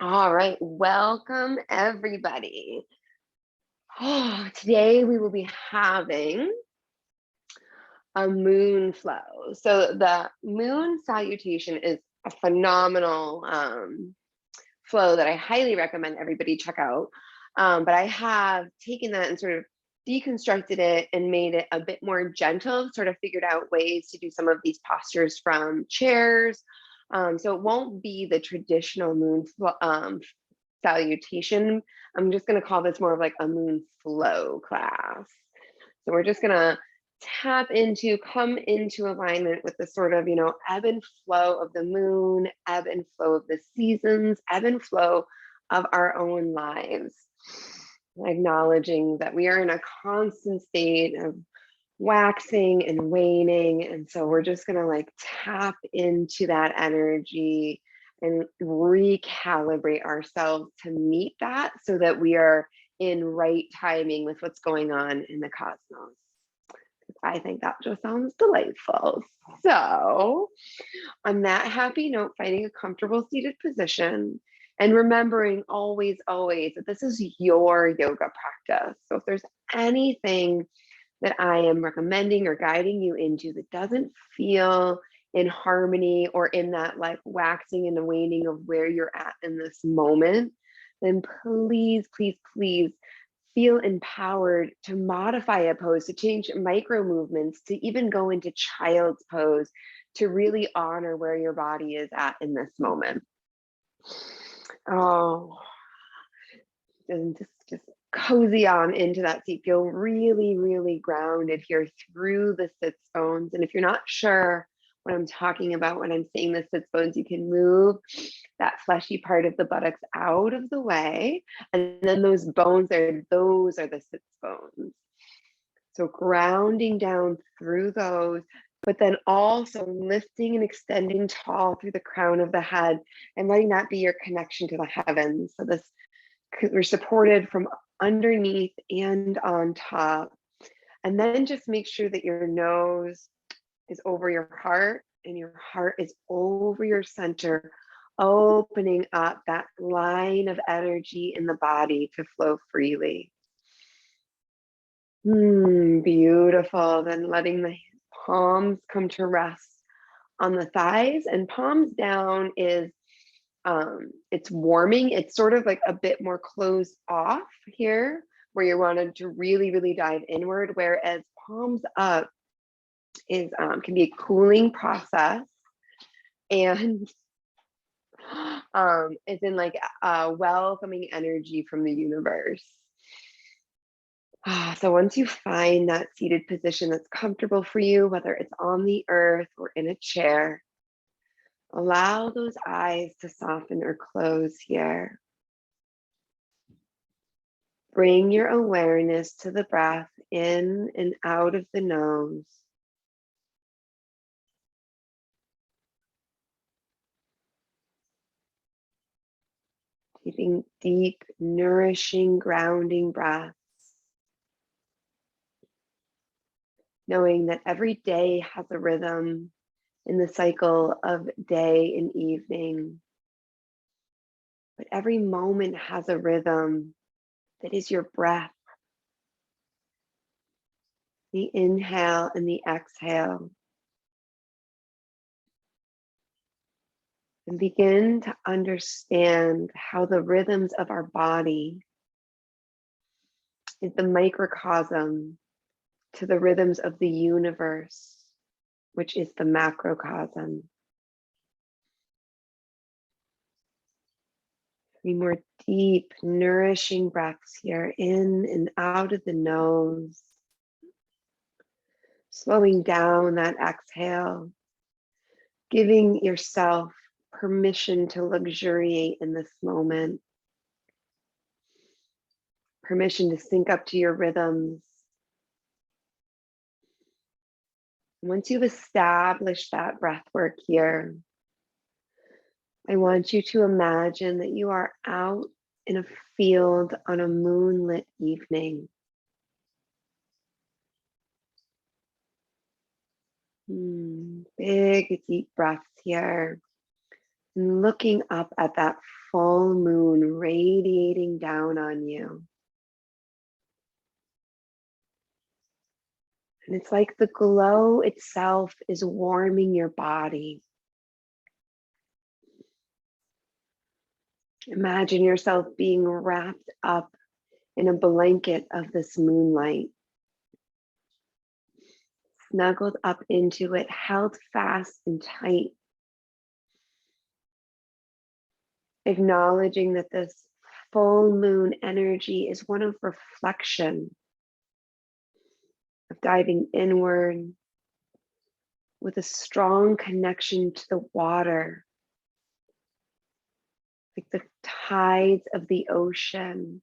All right, welcome everybody. Oh, today we will be having a moon flow. So the moon salutation is a phenomenal flow that I highly recommend everybody check out. But I have taken that and sort of deconstructed it and made it a bit more gentle, sort of figured out ways to do some of these postures from chairs. So it won't be the traditional moon salutation. I'm just going to call this more of like a moon flow class. So we're just going to come into alignment with the sort of, ebb and flow of the moon, ebb and flow of the seasons, ebb and flow of our own lives. Acknowledging that we are in a constant state of waxing and waning. And so we're just going to like tap into that energy and recalibrate ourselves to meet that so that we are in right timing with what's going on in the cosmos. I think that just sounds delightful. So, on that happy note, finding a comfortable seated position and remembering always, always that this is your yoga practice. So, if there's anything that I am recommending or guiding you into that doesn't feel in harmony or in that like waxing and waning of where you're at in this moment, then please, please, please feel empowered to modify a pose, to change micro movements, to even go into child's pose, to really honor where your body is at in this moment. Oh, and just cozy on into that seat. Feel really, really grounded here through the sits bones. And if you're not sure what I'm talking about when I'm saying the sits bones, you can move that fleshy part of the buttocks out of the way. And then those are the sits bones. So grounding down through those, but then also lifting and extending tall through the crown of the head and letting that be your connection to the heavens. So we're supported from underneath and on top. And then just make sure that your nose is over your heart and your heart is over your center, opening up that line of energy in the body to flow freely. Beautiful. Then letting the palms come to rest on the thighs, and palms down is it's warming. It's sort of like a bit more closed off here where you wanted to really, really dive inward, whereas palms up is can be a cooling process, and it's in like a welcoming energy from the universe. So once you find that seated position that's comfortable for you, whether it's on the earth or in a chair, allow those eyes to soften or close here. Bring your awareness to the breath in and out of the nose. Taking deep, nourishing, grounding breaths. Knowing that every day has a rhythm in the cycle of day and evening. But every moment has a rhythm that is your breath. The inhale and the exhale. And begin to understand how the rhythms of our body is the microcosm to the rhythms of the universe, which is the macrocosm. 3 more deep, nourishing breaths here, in and out of the nose. Slowing down that exhale, giving yourself permission to luxuriate in this moment. Permission to sync up to your rhythms. Once you've established that breath work here, I want you to imagine that you are out in a field on a moonlit evening. Big, deep breaths here. and looking up at that full moon radiating down on you. And it's like the glow itself is warming your body. Imagine yourself being wrapped up in a blanket of this moonlight, snuggled up into it, held fast and tight, acknowledging that this full moon energy is one of reflection, of diving inward with a strong connection to the water, like the tides of the ocean.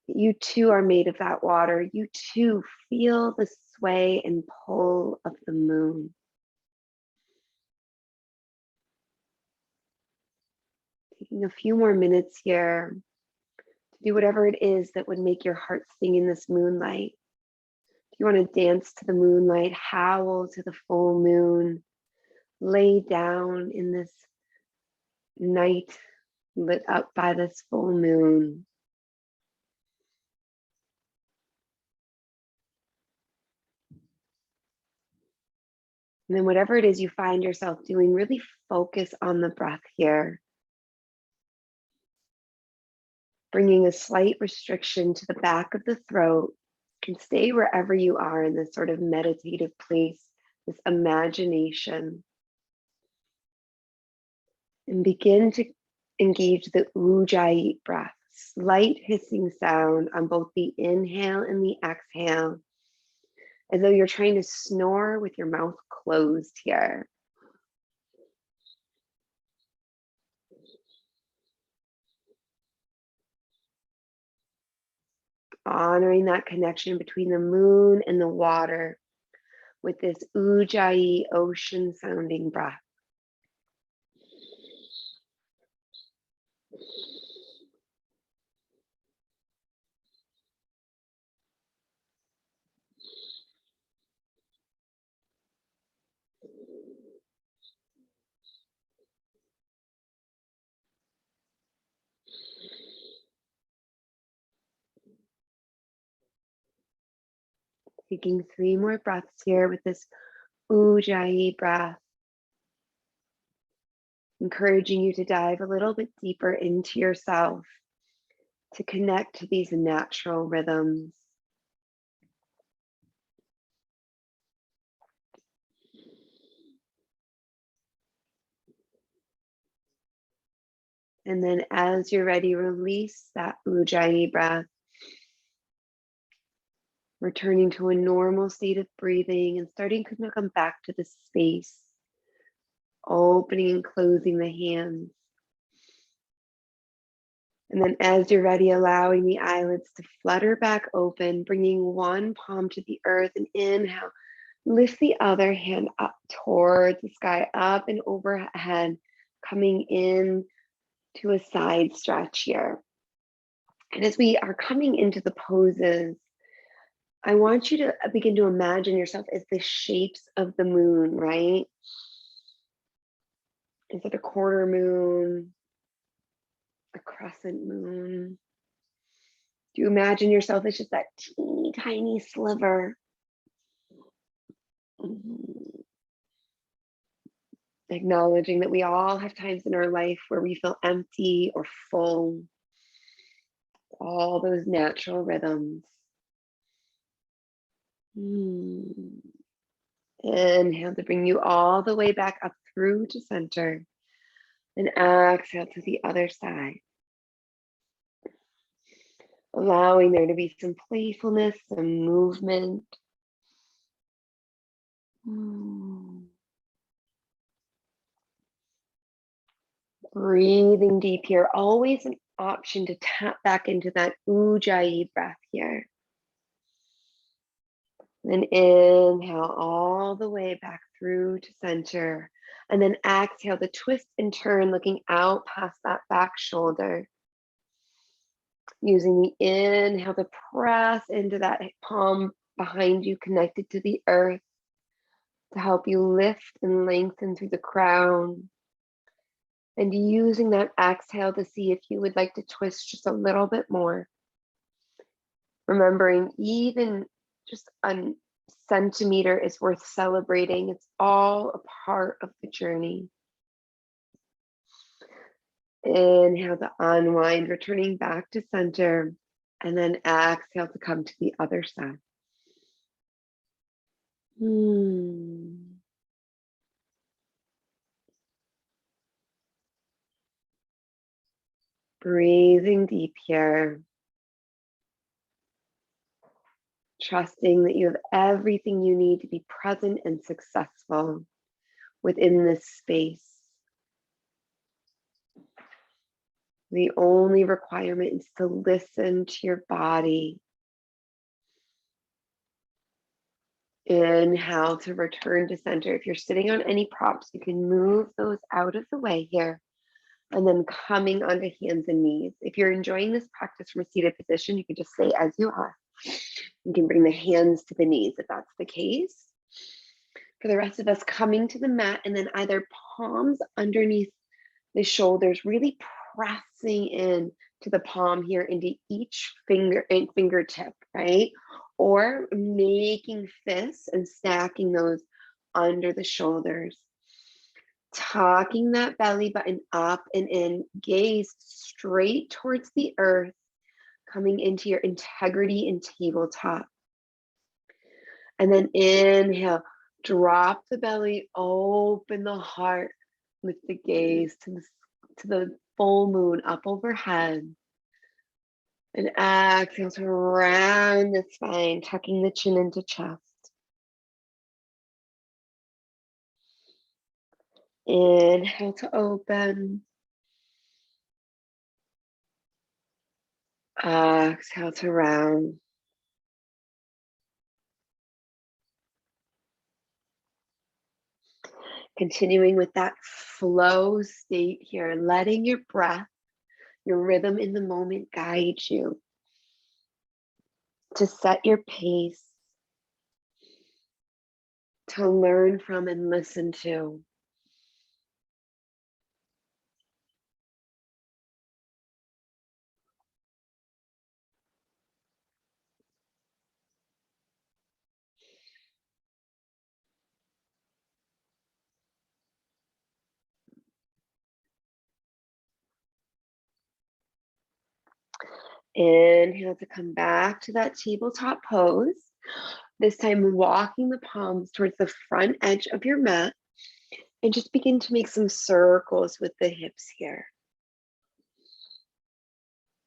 You too are made of that water. You too feel the sway and pull of the moon. Taking a few more minutes here to do whatever it is that would make your heart sing in this moonlight. If you want to dance to the moonlight, howl to the full moon, lay down in this night lit up by this full moon. And then whatever it is you find yourself doing, really focus on the breath here. Bringing a slight restriction to the back of the throat. You can stay wherever you are in this sort of meditative place, this imagination. And begin to engage the ujjayi breath, slight hissing sound on both the inhale and the exhale, as though you're trying to snore with your mouth closed here. Honoring that connection between the moon and the water with this ujjayi ocean sounding breath. Taking 3 more breaths here with this ujjayi breath. Encouraging you to dive a little bit deeper into yourself to connect to these natural rhythms. And then as you're ready, release that ujjayi breath, returning to a normal state of breathing and starting to come back to the space, opening and closing the hands. And then as you're ready, allowing the eyelids to flutter back open, bringing one palm to the earth and inhale. Lift the other hand up towards the sky, up and overhead, coming in to a side stretch here. And as we are coming into the poses, I want you to begin to imagine yourself as the shapes of the moon, right? Is it a quarter moon, a crescent moon? Do you imagine yourself as just that teeny tiny sliver? Acknowledging that we all have times in our life where we feel empty or full. All those natural rhythms. Inhale to bring you all the way back up through to center. And exhale to the other side. Allowing there to be some playfulness, some movement. Breathing deep here. Always an option to tap back into that ujjayi breath here. Then inhale all the way back through to center. And then exhale to twist and turn, looking out past that back shoulder. Using the inhale to press into that palm behind you, connected to the earth, to help you lift and lengthen through the crown. And using that exhale to see if you would like to twist just a little bit more. Remembering even just a centimeter is worth celebrating. It's all a part of the journey. Inhale to unwind, returning back to center, and then exhale to come to the other side. Breathing deep here. Trusting that you have everything you need to be present and successful within this space. The only requirement is to listen to your body. Inhale to return to center. If you're sitting on any props, you can move those out of the way here. And then coming onto hands and knees. If you're enjoying this practice from a seated position, you can just stay as you are. You can bring the hands to the knees if that's the case. For the rest of us, coming to the mat and then either palms underneath the shoulders, really pressing in to the palm here into each finger and fingertip, right? Or making fists and stacking those under the shoulders. Tucking that belly button up and in, gaze straight towards the earth, coming into your integrity and tabletop. And then inhale, drop the belly, open the heart with the gaze to the full moon up overhead. And exhale to round the spine, tucking the chin into chest. Inhale to open. Exhale to round. Continuing with that flow state here, letting your breath, your rhythm in the moment guide you to set your pace, to learn from and listen to. Inhale to come back to that tabletop pose. This time walking the palms towards the front edge of your mat and just begin to make some circles with the hips here.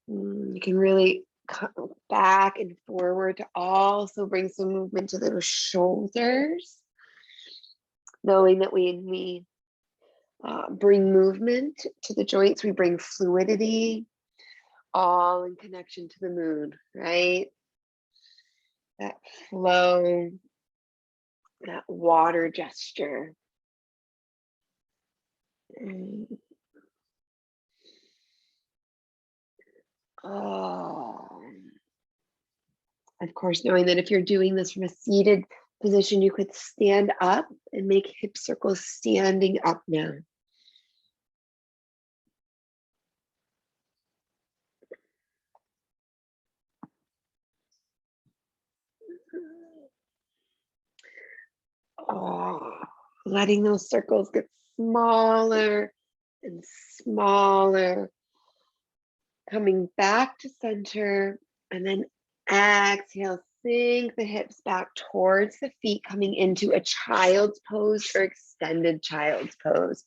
You can really come back and forward to also bring some movement to those shoulders. Knowing that when we bring movement to the joints, we bring fluidity, all in connection to the moon, right? That flow, that water gesture. Oh. Of course, knowing that if you're doing this from a seated position, you could stand up and make hip circles standing up now. Oh, letting those circles get smaller and smaller. Coming back to center and then exhale, sink the hips back towards the feet, coming into a child's pose or extended child's pose.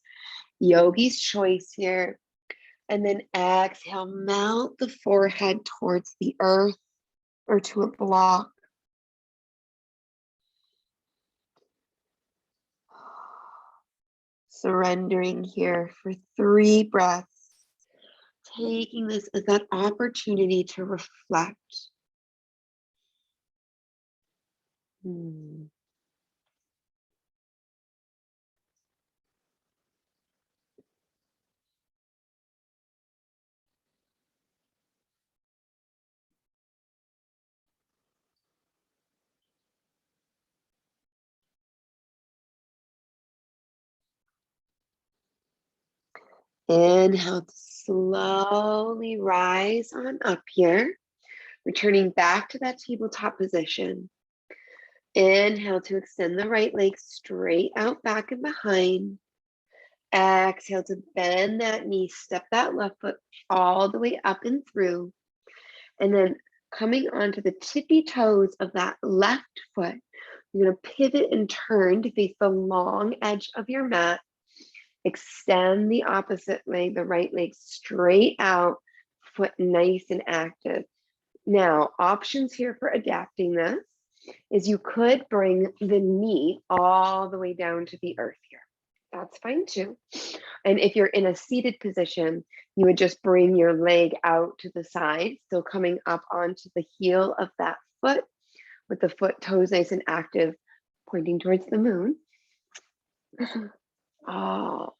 Yogi's choice here. And then exhale, melt the forehead towards the earth or to a block. Surrendering here for 3 breaths. Taking this as that opportunity to reflect. Inhale to slowly rise on up here, returning back to that tabletop position. Inhale to extend the right leg straight out, back and behind. Exhale to bend that knee, step that left foot all the way up and through. And then coming onto the tippy toes of that left foot, you're going to pivot and turn to face the long edge of your mat. Extend the opposite leg, the right leg straight out, foot nice and active. Now, options here for adapting this is you could bring the knee all the way down to the earth here. That's fine too. And if you're in a seated position, you would just bring your leg out to the side, still coming up onto the heel of that foot with the foot toes nice and active, pointing towards the moon. Oh,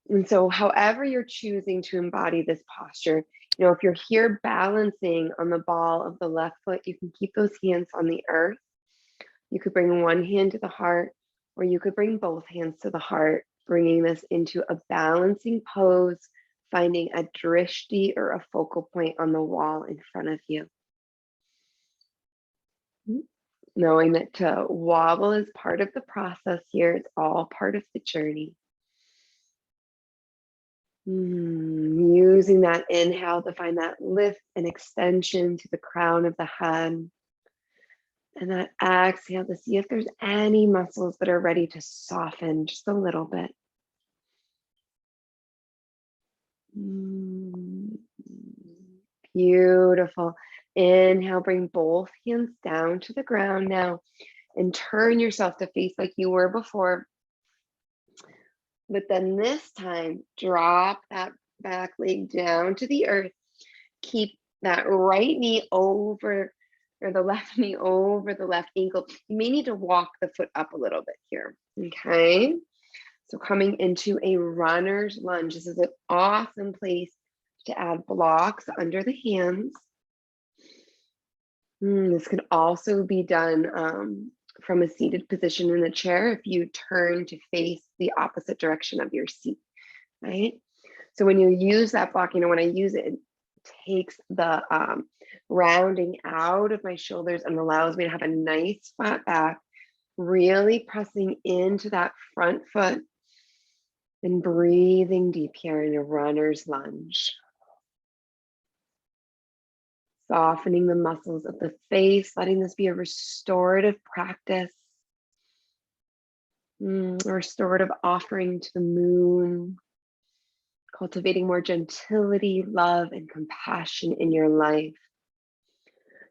and so however you're choosing to embody this posture, if you're here balancing on the ball of the left foot, you can keep those hands on the earth. You could bring one hand to the heart, or you could bring both hands to the heart, bringing this into a balancing pose, finding a drishti or a focal point on the wall in front of you. Knowing that to wobble is part of the process here, it's all part of the journey. Using that inhale to find that lift and extension to the crown of the head. And that exhale to see if there's any muscles that are ready to soften just a little bit. Beautiful. Inhale, bring both hands down to the ground now and turn yourself to face like you were before. But then this time, drop that back leg down to the earth. Keep that right knee over, or the left knee over the left ankle. You may need to walk the foot up a little bit here, okay? So coming into a runner's lunge. This is an awesome place to add blocks under the hands. This could also be done from a seated position in the chair if you turn to face the opposite direction of your seat, right? So when you use that block, when I use it, it takes the rounding out of my shoulders and allows me to have a nice flat back, really pressing into that front foot and breathing deep here in a runner's lunge. Softening the muscles of the face, letting this be a restorative practice, a restorative offering to the moon, cultivating more gentility, love, and compassion in your life.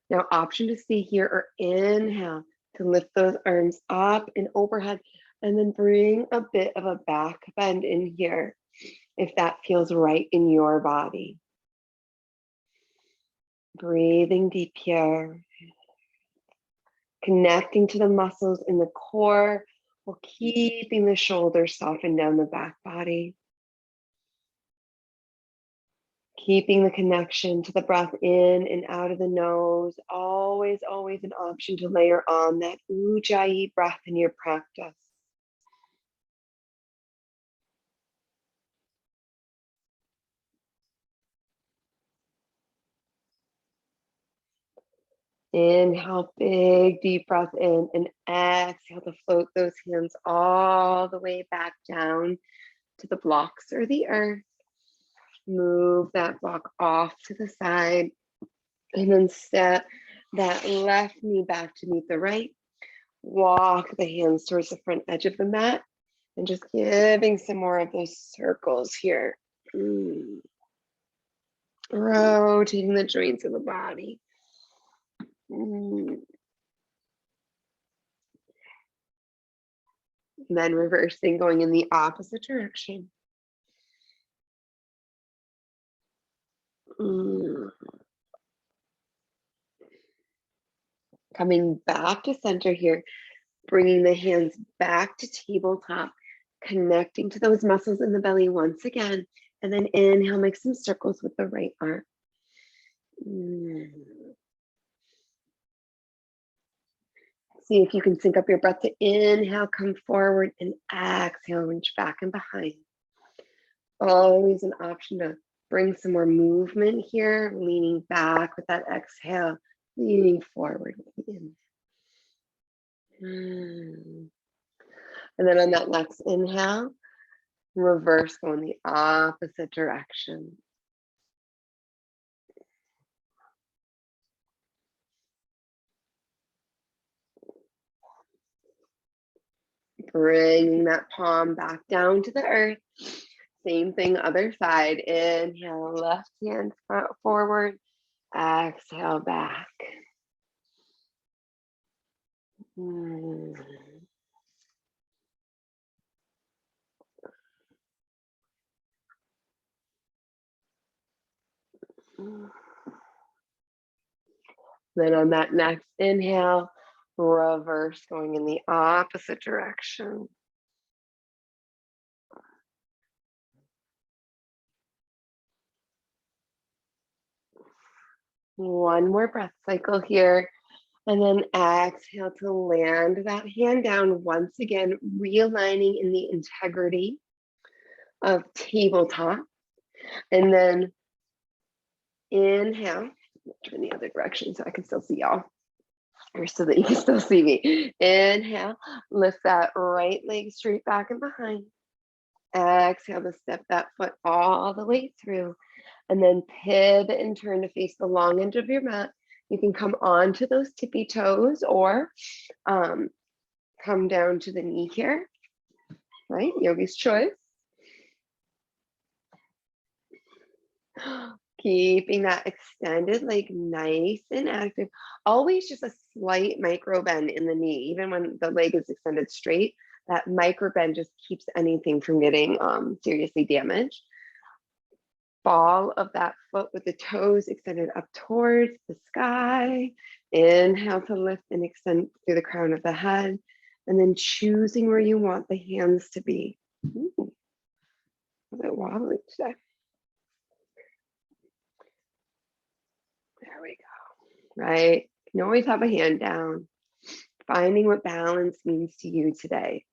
Now, option to stay here or inhale to lift those arms up and overhead, and then bring a bit of a back bend in here if that feels right in your body. Breathing deep here, connecting to the muscles in the core while keeping the shoulders softened down the back body. Keeping the connection to the breath in and out of the nose. Always, always an option to layer on that Ujjayi breath in your practice. Inhale, big deep breath in, and exhale to float those hands all the way back down to the blocks or the earth. Move that block off to the side, and then step that left knee back to meet the right. Walk the hands towards the front edge of the mat, and just giving some more of those circles here. Rotating the joints of the body. Then reversing, going in the opposite direction. Coming back to center here, bringing the hands back to tabletop, connecting to those muscles in the belly once again, and then inhale, make some circles with the right arm. See if you can sync up your breath to inhale, come forward, and exhale, reach back and behind. Always an option to bring some more movement here, leaning back with that exhale, leaning forward with the inhale. And then on that next inhale, reverse, go in the opposite direction. Bringing that palm back down to the earth. Same thing, other side. Inhale, left hand forward. Exhale, back. Then on that next inhale, reverse, going in the opposite direction. One more breath cycle here. And then exhale to land that hand down once again, realigning in the integrity of tabletop. And then inhale, turn the other direction so I can still see y'all, or so that you can still see me. Inhale, lift that right leg straight back and behind. Exhale to step that foot all the way through, and then pivot and turn to face the long end of your mat. You can come onto those tippy toes or come down to the knee here, right? Yogi's choice. Keeping that extended leg nice and active. Always just a slight micro bend in the knee, even when the leg is extended straight. That micro bend just keeps anything from getting seriously damaged. Ball of that foot with the toes extended up towards the sky. Inhale to lift and extend through the crown of the head, and then choosing where you want the hands to be. Ooh, a bit wobbly today. There we go. Right? You can always have a hand down. Finding what balance means to you today.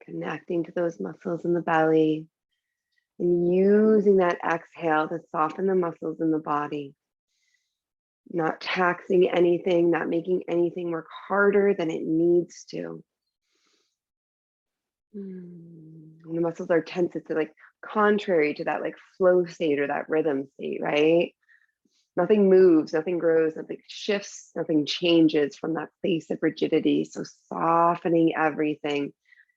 Connecting to those muscles in the belly and using that exhale to soften the muscles in the body. Not taxing anything, not making anything work harder than it needs to. When the muscles are tense, it's like contrary to that like flow state or that rhythm state, right? Nothing moves, nothing grows, nothing shifts, nothing changes from that place of rigidity. So softening everything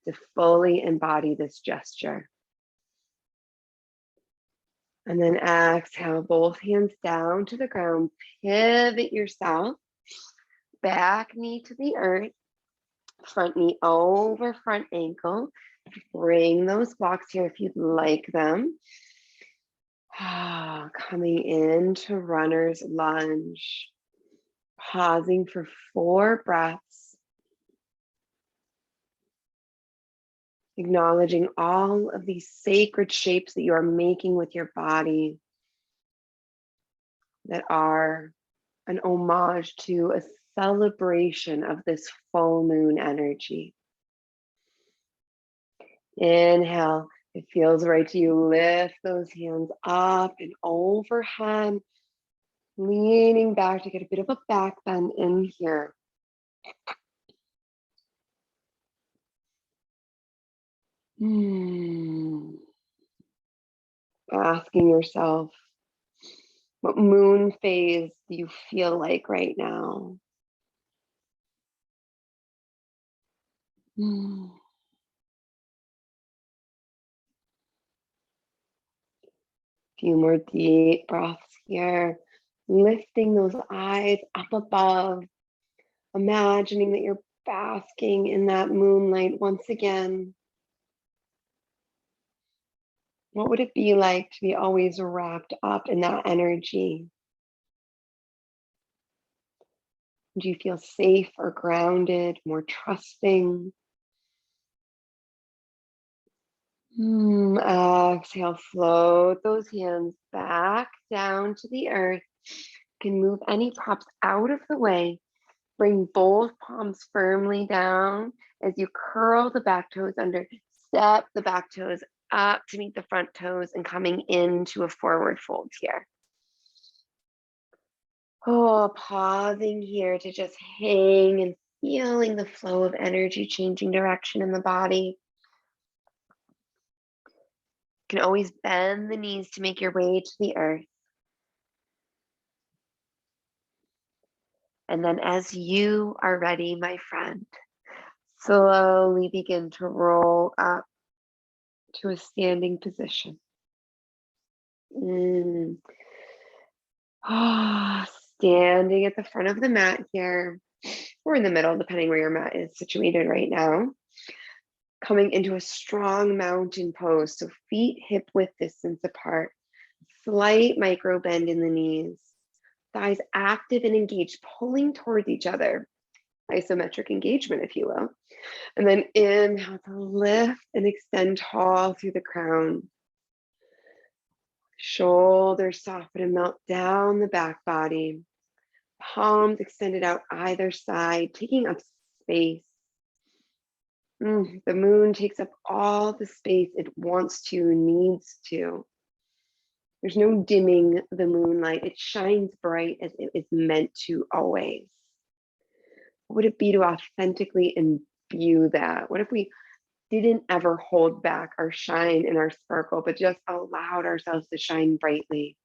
to fully embody this gesture. And then exhale, both hands down to the ground, pivot yourself, back knee to the earth, front knee over front ankle. Bring those blocks here if you'd like them. Coming into runner's lunge, pausing for 4 breaths, acknowledging all of these sacred shapes that you are making with your body that are an homage to a celebration of this full moon energy. Inhale, it feels right to you. Lift those hands up and overhead, leaning back to get a bit of a back bend in here. Asking yourself, what moon phase do you feel like right now? Few more deep breaths here, lifting those eyes up above, imagining that you're basking in that moonlight once again. What would it be like to be always wrapped up in that energy? Do you feel safe or grounded, more trusting? Exhale, float those hands back down to the earth. You can move any props out of the way. Bring both palms firmly down as you curl the back toes under, step the back toes up to meet the front toes and coming into a forward fold here. Oh, pausing here to just hang and feeling the flow of energy changing direction in the body. You can always bend the knees to make your way to the earth. And then as you are ready, my friend, slowly begin to roll up to a standing position. Standing at the front of the mat here, or in the middle, depending where your mat is situated right now. Coming into a strong mountain pose, so feet hip width distance apart, slight micro bend in the knees, thighs active and engaged, pulling towards each other, isometric engagement, if you will. And then inhale to lift and extend tall through the crown. Shoulders soften and melt down the back body. Palms extended out either side, taking up space. The moon takes up all the space it wants to, needs to. There's no dimming the moonlight. It shines bright as it is meant to always. What would it be to authentically imbue that? What if we didn't ever hold back our shine and our sparkle, but just allowed ourselves to shine brightly?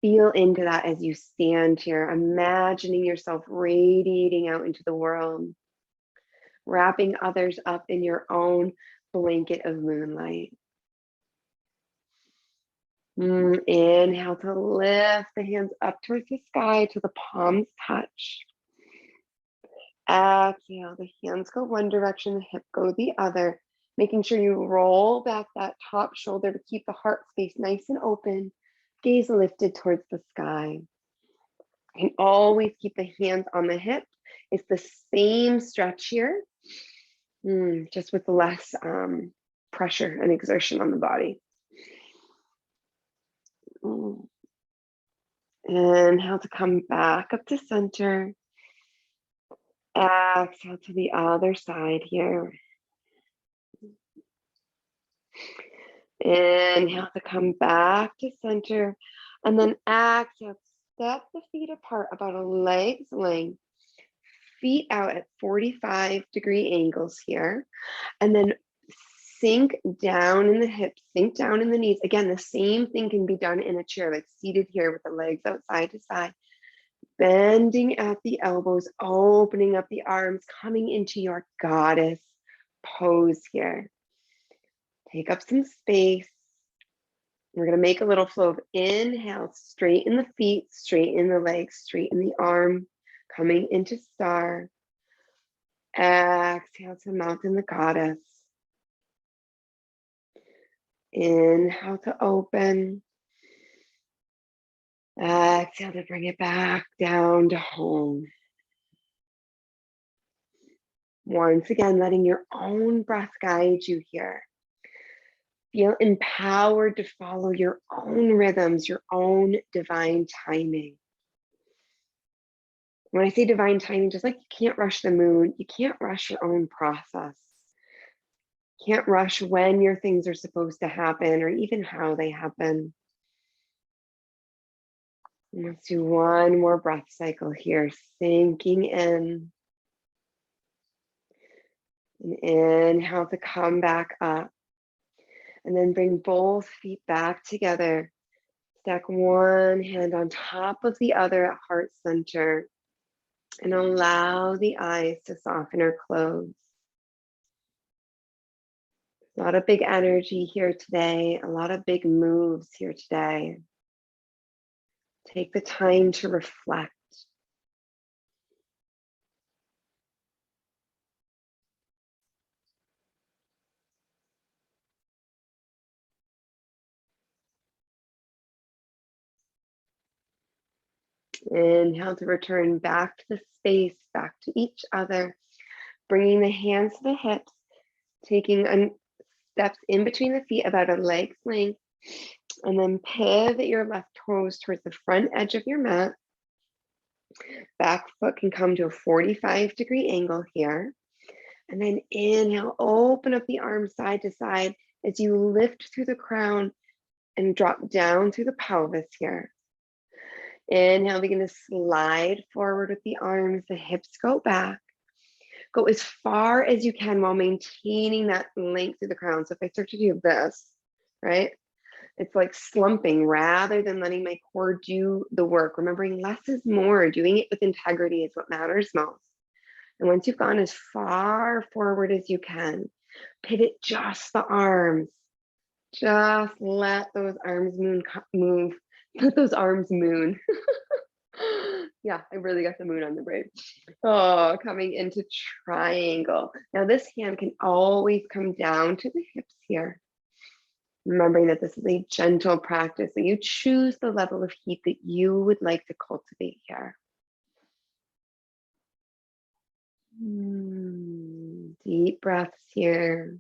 Feel into that as you stand here, imagining yourself radiating out into the world, wrapping others up in your own blanket of moonlight. Inhale to lift the hands up towards the sky till the palms touch. Exhale, the hands go one direction, the hip go the other, making sure you roll back that top shoulder to keep the heart space nice and open, gaze lifted towards the sky. And always keep the hands on the hip. It's the same stretch here, just with less pressure and exertion on the body. Inhale to come back up to center. Exhale to the other side here. Inhale to come back to center. And then exhale, step the feet apart about a leg's length. Feet out at 45-degree angles here. And then sink down in the hips, sink down in the knees. Again, the same thing can be done in a chair, like seated here with the legs out side to side. Bending at the elbows, opening up the arms, coming into your goddess pose here. Take up some space. We're going to make a little flow of inhale, straight in the feet, straight in the legs, straight in the arm, coming into star. Exhale to mountain the goddess. Inhale to open. Exhale to bring it back down to home. Once again, letting your own breath guide you here. Feel empowered to follow your own rhythms, your own divine timing. When I say divine timing, just like you can't rush the moon, you can't rush your own process. You can't rush when your things are supposed to happen or even how they happen. And let's do one more breath cycle here, sinking in. And inhale to come back up. And then bring both feet back together. Stack one hand on top of the other at heart center. And allow the eyes to soften or close. A lot of big energy here today. A lot of big moves here today. Take the time to reflect. Inhale to return back to the space, back to each other. Bringing the hands to the hips, taking steps in between the feet about a leg's length, and then pivot your left toes towards the front edge of your mat. Back foot can come to a 45-degree angle here. And then inhale, open up the arms side to side as you lift through the crown and drop down through the pelvis here. Inhale, begin to slide forward with the arms, the hips go back. Go as far as you can while maintaining that length through the crown. So if I start to do this, right? It's like slumping rather than letting my core do the work. Remembering less is more. Doing it with integrity is what matters most. And once you've gone as far forward as you can, pivot just the arms. Just let those arms move. Let those arms moon. Yeah, I really got the moon on the brain. Oh, coming into triangle. Now this hand can always come down to the hips here. Remembering that this is a gentle practice, that you choose the level of heat that you would like to cultivate here. Deep breaths here.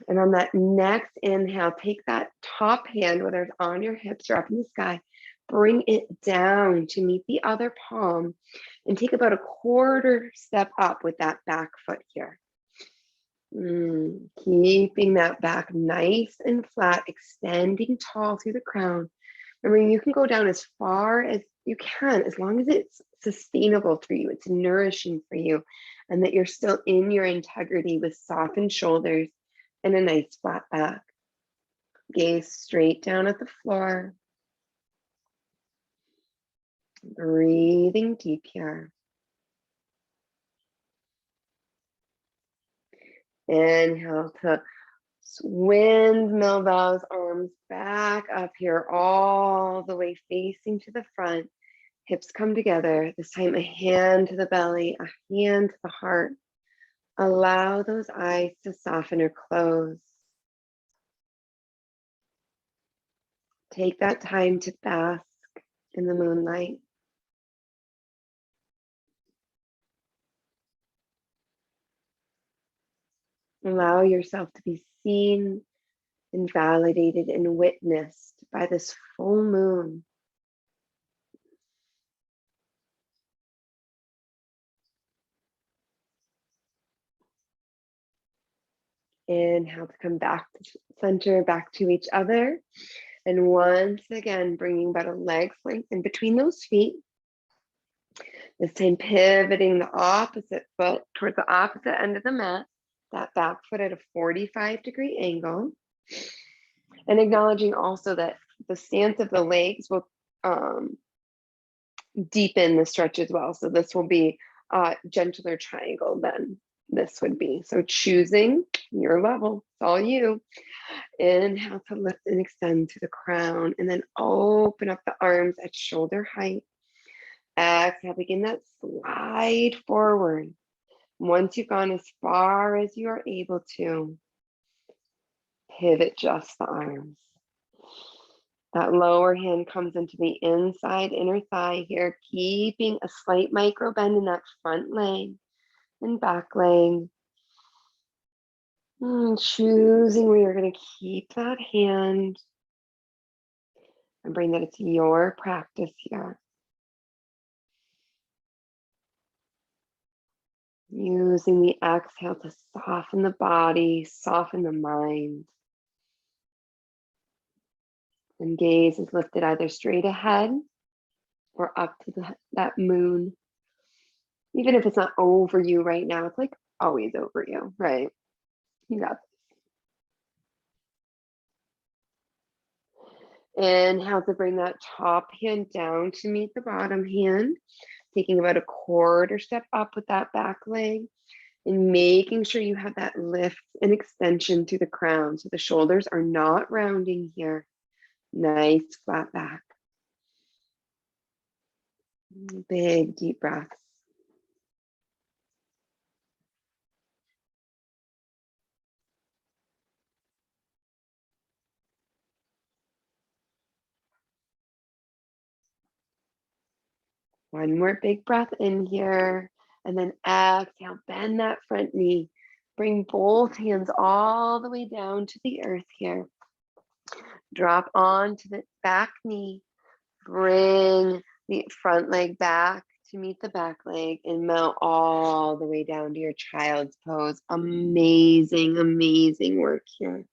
And on that next inhale, take that top hand, whether it's on your hips or up in the sky, bring it down to meet the other palm and take about a quarter step up with that back foot here. Keeping that back nice and flat, extending tall through the crown. Remember, you can go down as far as you can, as long as it's sustainable for you, it's nourishing for you, and that you're still in your integrity with softened shoulders and a nice flat back. Gaze straight down at the floor. Breathing deep here. Inhale to windmill those arms back up here, all the way facing to the front. Hips come together. This time a hand to the belly, a hand to the heart. Allow those eyes to soften or close. Take that time to bask in the moonlight. Allow yourself to be seen and validated and witnessed by this full moon. Inhale to come back to center, back to each other. And once again, bringing about a leg's length in between those feet. This time pivoting the opposite foot towards the opposite end of the mat, that back foot at a 45-degree angle. And acknowledging also that the stance of the legs will deepen the stretch as well. So this will be a gentler triangle than this would be. So choosing your level, it's all you. Inhale to lift and extend to the crown, and then open up the arms at shoulder height. Exhale, begin that slide forward. Once you've gone as far as you are able to, pivot just the arms. That lower hand comes into the inside inner thigh here, keeping a slight micro bend in that front leg and back leg. Choosing where you're going to keep that hand and bring that into your practice here. Using the exhale to soften the body, soften the mind. And gaze is lifted either straight ahead or up to that moon. Even if it's not over you right now, it's like always over you, right? You got this. Inhale to bring that top hand down to meet the bottom hand, taking about a quarter step up with that back leg and making sure you have that lift and extension to the crown. So the shoulders are not rounding here. Nice flat back. Big deep breaths. One more big breath in here, and then exhale, bend that front knee. Bring both hands all the way down to the earth here. Drop onto the back knee. Bring the front leg back to meet the back leg and mount all the way down to your child's pose. Amazing, amazing work here.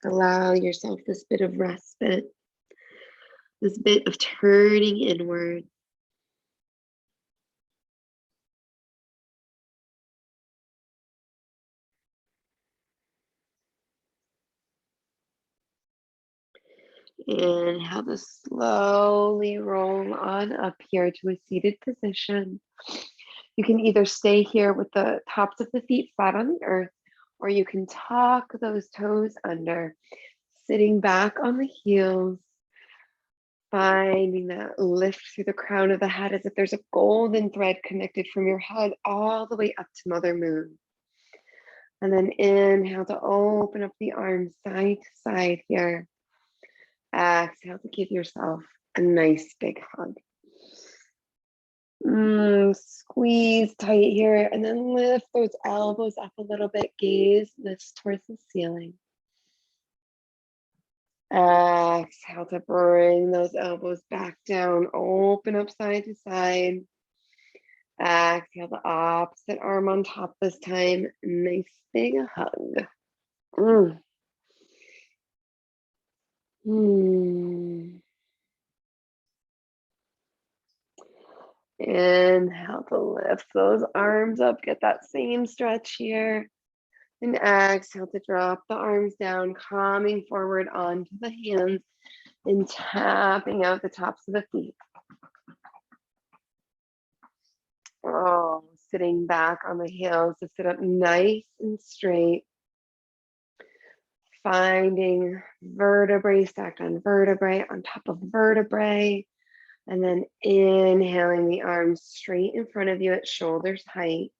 Allow yourself this bit of respite, this bit of turning inward. Inhale to slowly roll on up here to a seated position. You can either stay here with the tops of the feet flat on the earth, or you can tuck those toes under, sitting back on the heels, finding that lift through the crown of the head as if there's a golden thread connected from your head all the way up to Mother Moon. And then inhale to open up the arms side to side here. Exhale to give yourself a nice big hug. Squeeze tight here and then lift those elbows up a little bit. Gaze lifts towards the ceiling. Exhale to bring those elbows back down. Open up side to side. Exhale the opposite arm on top this time. Nice big hug. Inhale to lift those arms up. Get that same stretch here. And exhale to drop the arms down, coming forward onto the hands and tapping out the tops of the feet. Oh, sitting back on the heels to sit up nice and straight. Finding vertebrae stacked on vertebrae on top of vertebrae. And then inhaling the arms straight in front of you at shoulders height.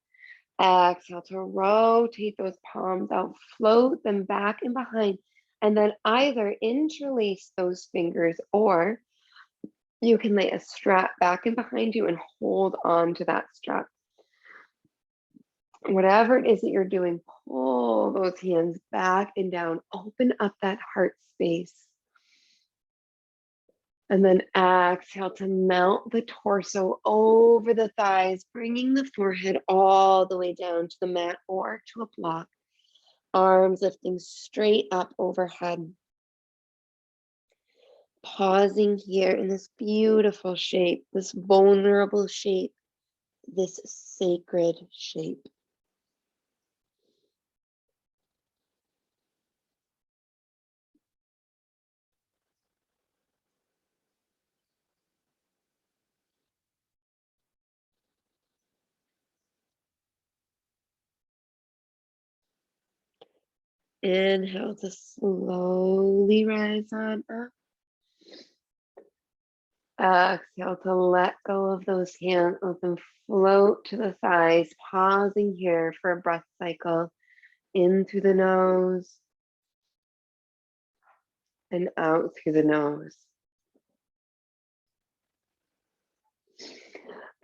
Exhale to rotate those palms out, float them back and behind, and then either interlace those fingers or you can lay a strap back and behind you and hold on to that strap. Whatever it is that you're doing, pull those hands back and down, open up that heart space. And then exhale to melt the torso over the thighs, bringing the forehead all the way down to the mat or to a block. Arms lifting straight up overhead. Pausing here in this beautiful shape, this vulnerable shape, this sacred shape. Inhale to slowly rise on up. Exhale to let go of those hands, let them float to the thighs, pausing here for a breath cycle in through the nose and out through the nose.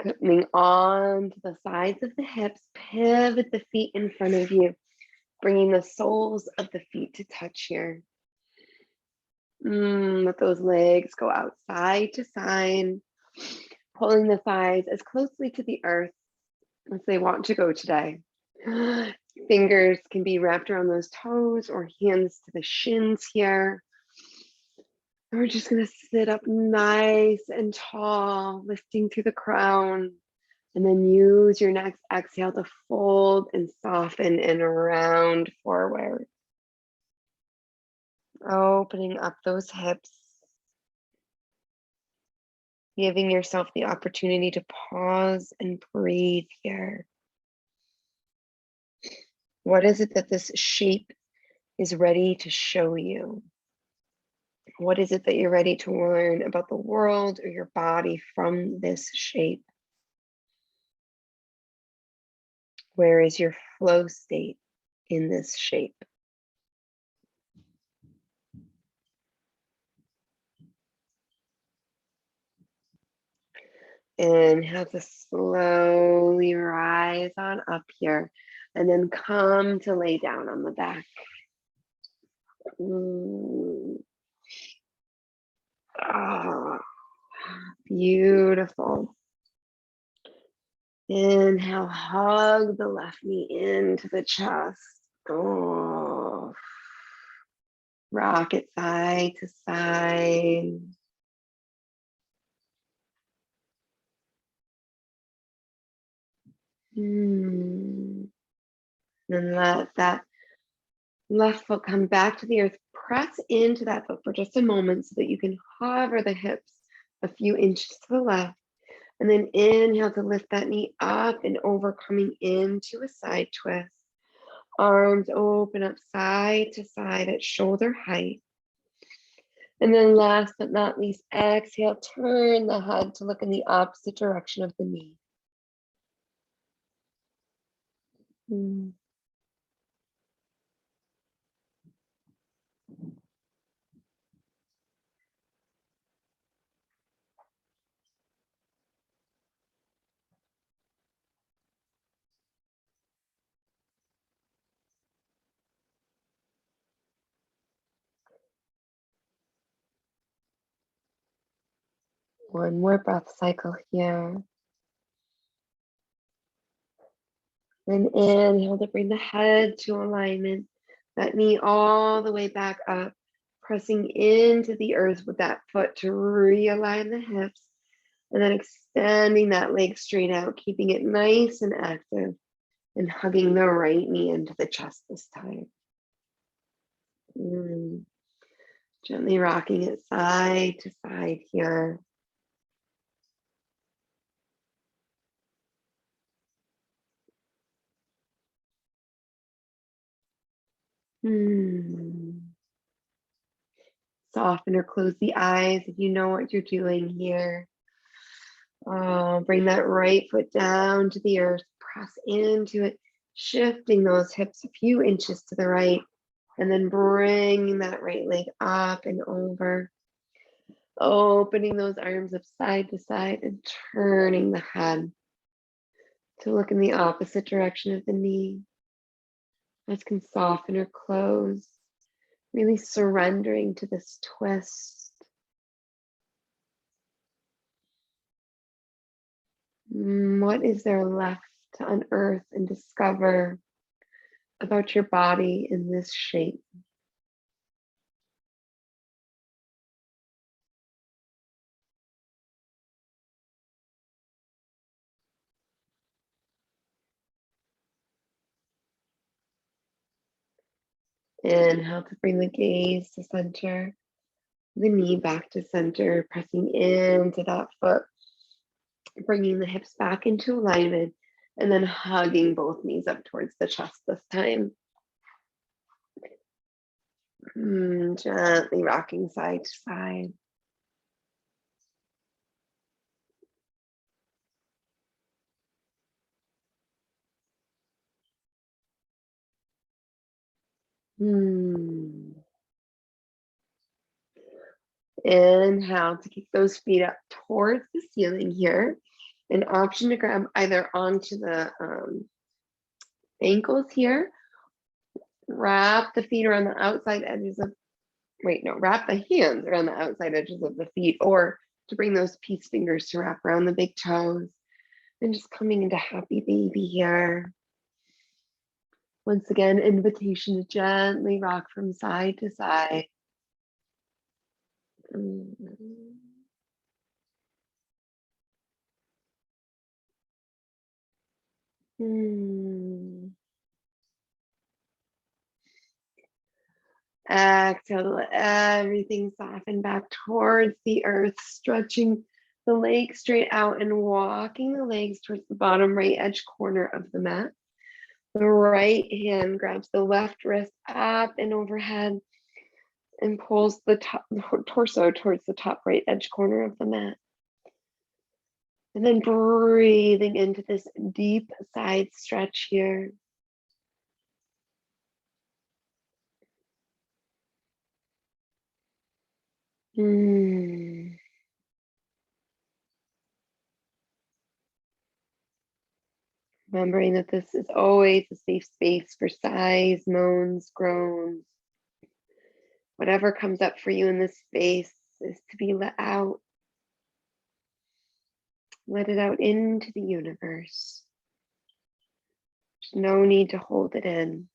Coming on to the sides of the hips, pivot the feet in front of you, bringing the soles of the feet to touch here. Let those legs go out side to side, pulling the thighs as closely to the earth as they want to go today. Fingers can be wrapped around those toes or hands to the shins here. And we're just going to sit up nice and tall, lifting through the crown. And then use your next exhale to fold and soften and round forward. Opening up those hips. Giving yourself the opportunity to pause and breathe here. What is it that this shape is ready to show you? What is it that you're ready to learn about the world or your body from this shape? Where is your flow state in this shape? Inhale to slowly rise on up here. And then come to lay down on the back. Oh, beautiful. Inhale, hug the left knee into the chest. Oh, rock it side to side. Then let that left foot come back to the earth. Press into that foot for just a moment so that you can hover the hips a few inches to the left. And then inhale to lift that knee up and over, coming into a side twist. Arms open up side to side at shoulder height. And then last but not least, exhale, turn the head to look in the opposite direction of the knee. One more breath cycle here. And inhale to bring the head to alignment. That knee all the way back up, pressing into the earth with that foot to realign the hips. And then extending that leg straight out, keeping it nice and active. And hugging the right knee into the chest this time. Gently rocking it side to side here. Soften or close the eyes if you know what you're doing here. Bring that right foot down to the earth. Press into it, shifting those hips a few inches to the right. And then bringing that right leg up and over. Opening those arms up side to side and turning the head to look in the opposite direction of the knee. Eyes can soften or close, really surrendering to this twist. What is there left to unearth and discover about your body in this shape? Inhale to bring the gaze to center, the knee back to center, pressing into that foot, bringing the hips back into alignment, and then hugging both knees up towards the chest this time. Gently rocking side to side. Inhale to kick those feet up towards the ceiling here. An option to grab either onto the ankles here. Wrap the feet around the outside edges of, wrap the hands around the outside edges of the feet, or to bring those peace fingers to wrap around the big toes. And just coming into happy baby here. Once again, invitation to gently rock from side to side. Exhale to let everything soften back towards the earth, stretching the legs straight out and walking the legs towards the bottom right edge corner of the mat. The right hand grabs the left wrist up and overhead and pulls the torso towards the top right edge corner of the mat. And then breathing into this deep side stretch here. Then Remembering that this is always a safe space for sighs, moans, groans. Whatever comes up for you in this space is to be let out. Let it out into the universe. There's no need to hold it in.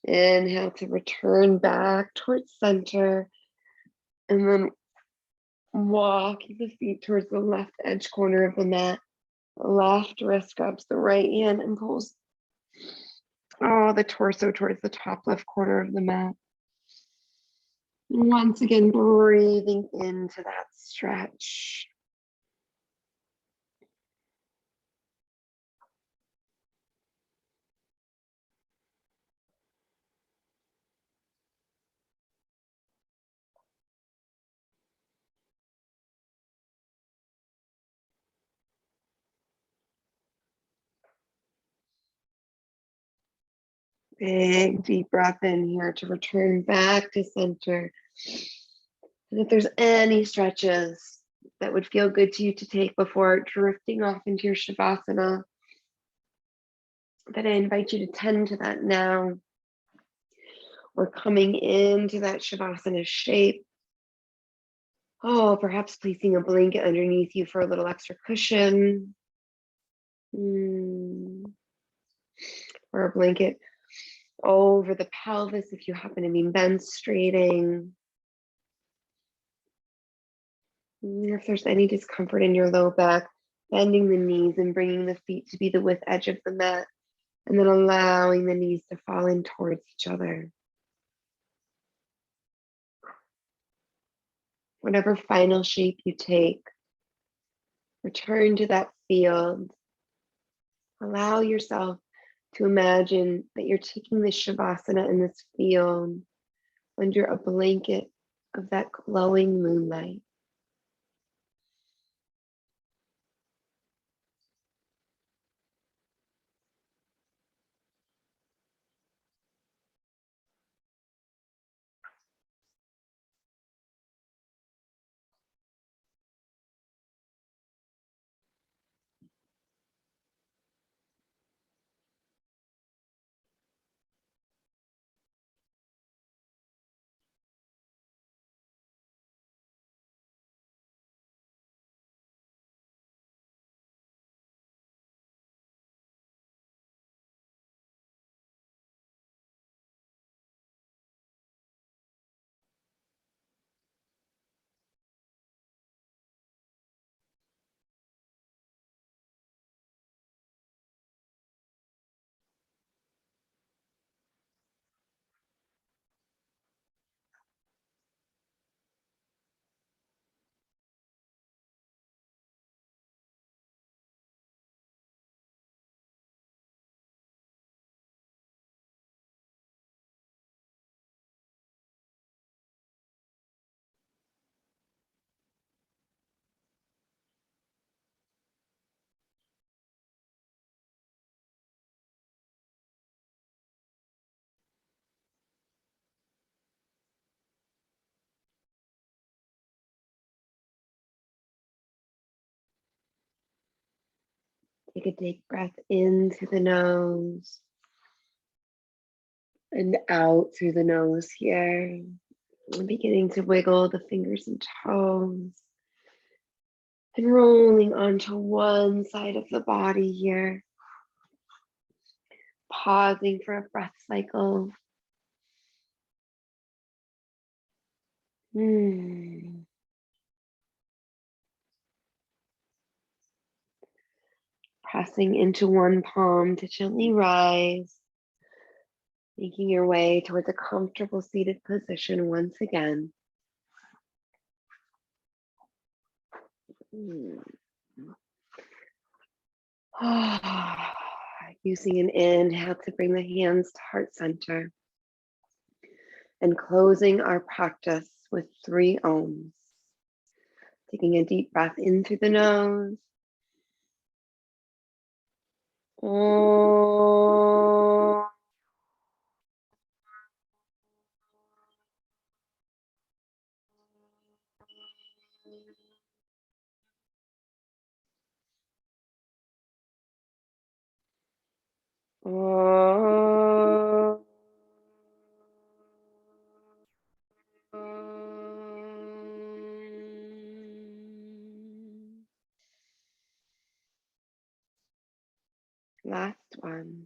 Inhale to return back towards center, and then walking the feet towards the left edge corner of the mat. The left wrist grabs the right hand and pulls the torso towards the top left corner of the mat. And once again, breathing into that stretch. Big deep breath in here to return back to center. And if there's any stretches that would feel good to you to take before drifting off into your Shavasana, then I invite you to tend to that now. We're coming into that Shavasana shape. Perhaps placing a blanket underneath you for a little extra cushion. Or a blanket over the pelvis if you happen to be menstruating. If there's any discomfort in your low back, bending the knees and bringing the feet to be the width edge of the mat, and then allowing the knees to fall in towards each other. Whatever final shape you take, return to that field. Allow yourself to imagine that you're taking this Shavasana in this field under a blanket of that glowing moonlight. Take a deep breath into the nose and out through the nose here. I'm beginning to wiggle the fingers and toes and rolling onto one side of the body here. Pausing for a breath cycle. Pressing into one palm to gently rise. Making your way towards a comfortable seated position once again. Using an inhale to bring the hands to heart center. And closing our practice with 3 ohms. Taking a deep breath in through the nose. Om. Oh. Last one.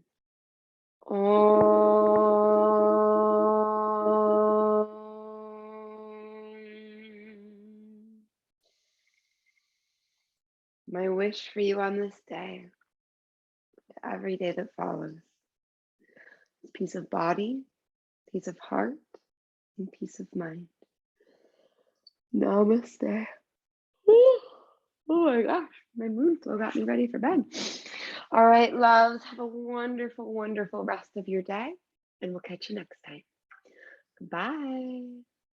My wish for you on this day, every day that follows, is peace of body, peace of heart, and peace of mind. Namaste. Whew. Oh my gosh, my moon flow got me ready for bed. All right, loves, have a wonderful, wonderful rest of your day, and we'll catch you next time. Bye.